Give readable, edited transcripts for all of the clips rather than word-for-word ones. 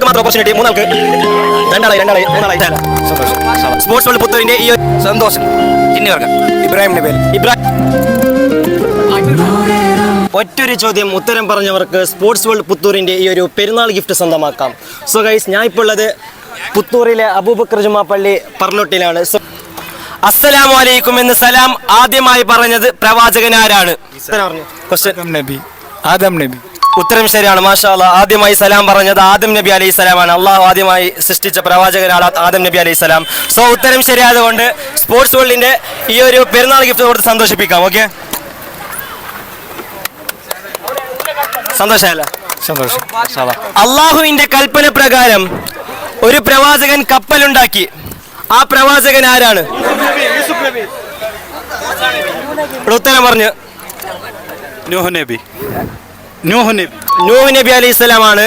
മൂന്നാൾക്ക് മാത്രം opportunity. മൂന്നാൾക്ക് രണ്ടാളായി sports world പുത്തൂരിന്റെ ഈ സന്തോഷം. ഇബ്രാഹിം നബി. ഒറ്റൊരു ചോദ്യം ഉത്തരം പറഞ്ഞവർക്ക് സ്പോർട്സ് വേൾഡ് പുത്തൂരിന്റെ ഈ ഒരു പെരുന്നാൾ ഗിഫ്റ്റ് സ്വന്തമാക്കാം. സോ ഗൈസ്, ഞാൻ ഇപ്പോൾ ഉള്ളത് പുത്തൂരിലെ അബൂബക്കർ ജുമാ പള്ളി പർലോട്ടിലാണ്. അസ്സലാമു അലൈക്കും എന്ന് സലാം ആദ്യമായി പറഞ്ഞത് പ്രവാചകനാരാണ്? ആദം നബി. ഉത്തരം ശരിയാണ്, മാഷാ അല്ലാഹ്. ആദ്യമായി സലാം പറഞ്ഞത് ആദം നബി അലൈഹി സ്വലാമാണ്. അള്ളാഹു ആദ്യമായി സൃഷ്ടിച്ച പ്രവാചകനാണ് ആദം നബി അലൈഹി സ്വലാം. സോ ഉത്തരം ശരിയായതുകൊണ്ട് സ്പോർട്സ് വേൾഡിന്റെ ഈ ഒരു പെരുന്നാൾ ഗിഫ്റ്റ് കൊടുത്ത് സന്തോഷിപ്പിക്കാം. ഓക്കെ, സന്തോഷമല്ല? സന്തോഷം. അള്ളാഹുവിന്റെ കൽപ്പന പ്രകാരം ഒരു പ്രവാചകൻ കപ്പലുണ്ടാക്കി. ആ പ്രവാചകൻ ആരാണ്? ഉത്തരം പറഞ്ഞു. നൂഹ് നബി. നൂഹ് നബി അലൈഹി സ്വലാമാണ്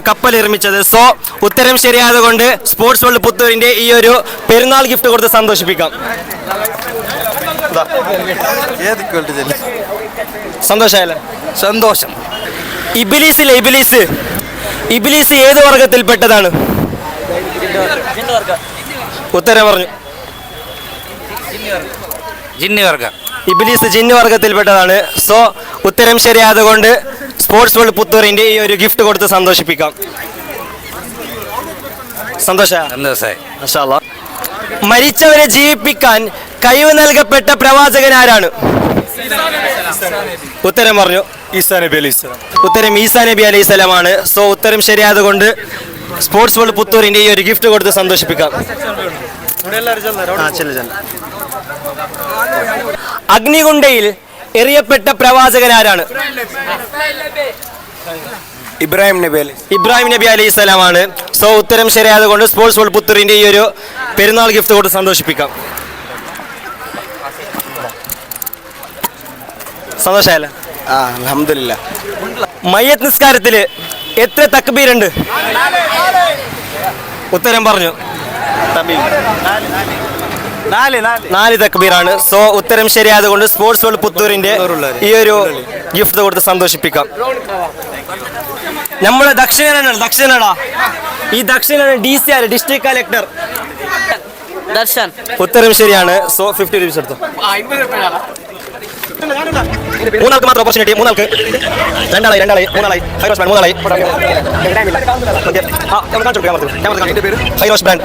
കപ്പൽ നിർമ്മിച്ചത്. സോ ഉത്തരം ശരിയായതുകൊണ്ട് സ്പോർട്സ് വേൾഡ് പുത്തൂരിന്റെ ഈ ഒരു പെരുന്നാൾ ഗിഫ്റ്റ് കൊടുത്ത് സന്തോഷിപ്പിക്കാം. സന്തോഷമല്ലേ? സന്തോഷം. ഇബ്ലീസ് ഏത് വർഗത്തിൽപ്പെട്ടതാണ്? ഉത്തരം പറഞ്ഞു. ഇബ്ലീസ് ജിന്ന് വർഗത്തിൽപ്പെട്ടതാണ്. സോ ഉത്തരം ശരിയായതുകൊണ്ട് സ്പോർട്സ് വേൾഡ് പുത്തൂരിന്റെ ഈ ഒരു ഗിഫ്റ്റ് കൊടുത്ത് സന്തോഷിപ്പിക്കാം. സന്തോഷമായി. മരിച്ചവരെ ജീവിപ്പിക്കാൻ കഴിവ് നൽകപ്പെട്ട പ്രവാചകൻ ആരാണ്? ഉത്തരം പറഞ്ഞു. ഈസാ നബി അലൈഹി സ്വലാം. ഉത്തരം ഈസാ നബി അലൈഹി സ്വലാമാണ്. സോ ഉത്തരം ശരിയായതുകൊണ്ട് സ്പോർട്സ് വേൾഡ് പുത്തൂരിന്റെ ഈ ഒരു ഗിഫ്റ്റ് കൊടുത്ത് സന്തോഷിപ്പിക്കാം. അഗ്നികുണ്ടയിൽ എറിയപ്പെട്ട പ്രവാചകൻ ആരാണ്? ഇബ്രാഹിം നബി അലൈഹി സ്വലാമാണ്. സോ ഉത്തരം ശരിയായതുകൊണ്ട് സ്പോർട്സ് വേൾഡ് പുത്തൂരിന്റെ ഈ ഒരു പെരുന്നാൾ ഗിഫ്റ്റ് കൊടുത്ത് സന്തോഷിപ്പിക്കാം. സന്തോഷമല്ലേ? അൽഹംദുലില്ലാ. മയ്യത്ത് നിസ്കാരത്തില് എത്ര തക്ബീറുണ്ട്? ഉത്തരം പറഞ്ഞു. 4 തക്ബീറാണ്. സോ ഉത്തരം ശരിയായതുകൊണ്ട് സ്പോർട്സ് വേൾഡ് പുത്തൂരിന്റെ ഈ ഒരു ഗിഫ്റ്റ് കൊടുത്ത് സന്തോഷിപ്പിക്കാം. നമ്മളെ ദക്ഷിണടാ ഈ ദക്ഷിണ DC ആര്? District collector Darshan. ഉത്തരം ശരിയാണ്. സോ 50 രൂപീസ് എടുത്തു. മൂന്നാൾക്ക് മാത്രം ഓപ്പർച്യൂണിറ്റി. മൂന്നാൾക്ക് രണ്ടാളായി മൂന്നാളായി ഹൈറോസ് ബ്രാൻഡ്.